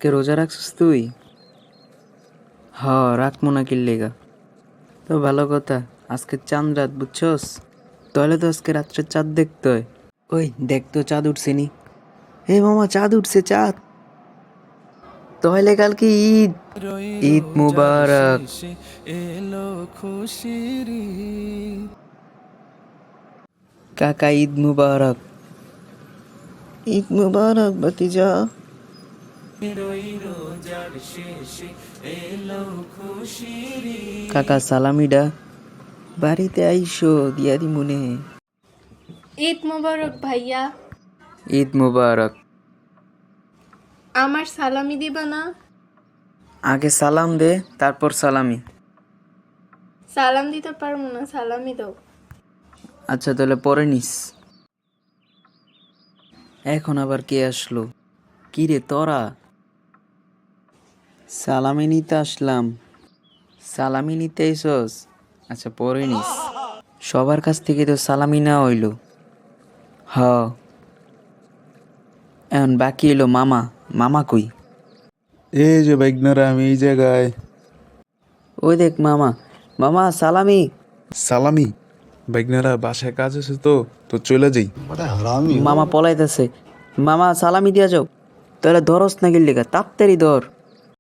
আজকে রোজা রাখছিস তুই? হ, রাখবো না কিল্লেগা। তো ভালো কথা, আজকে চাঁদ রাত বুঝছস? তাহলে তো আজকে রাত্রে চাঁদ দেখতে হয়। ওই দেখ তো চাঁদ উঠছে নি। হে মামা, চাঁদ উঠছে, চাঁদ। তাহলে কালকে ঈদ। ঈদ মুবারক। এলো খুশির ঈদ। কাকা ঈদ মুবারক। ঈদ মুবারক ভাতিজা। রোজার শেষে এলো খুশির ঈদ। কাকা সালামিডা বাড়িতে আইসো দিয়া দি মনে। ঈদ মোবারক ভাইয়া। ঈদ মুবারক। আমার সালামি দিবা না? আগে সালাম দে, তারপর সালামি। সালাম দিতে পারবো না, সালামি দাও। আচ্ছা তাহলে পরে নিস। এখন আবার কে আসলো? কি রে তোরা? সালামি নিতে আসলাম। সালামি নিতে আইসস? আচ্ছা পরে নিস। সবার কাছ থেকে তো সালামি নেওয়া হইল। হ, এখন বাকি এলো মামা। মামা কই? এই যে বাইকনারা, আমি এই জায়গায়। ওই দেখ মামা। মামা সালামি। সালামি? বাইকনারা বাসায় কাজ আছে তো তো চলে যাই। মামা পলাইতেছে। মামা সালামি দিয়া যাও। তাহলে ধরস না গেলি তাড়াতাড়ি ধর।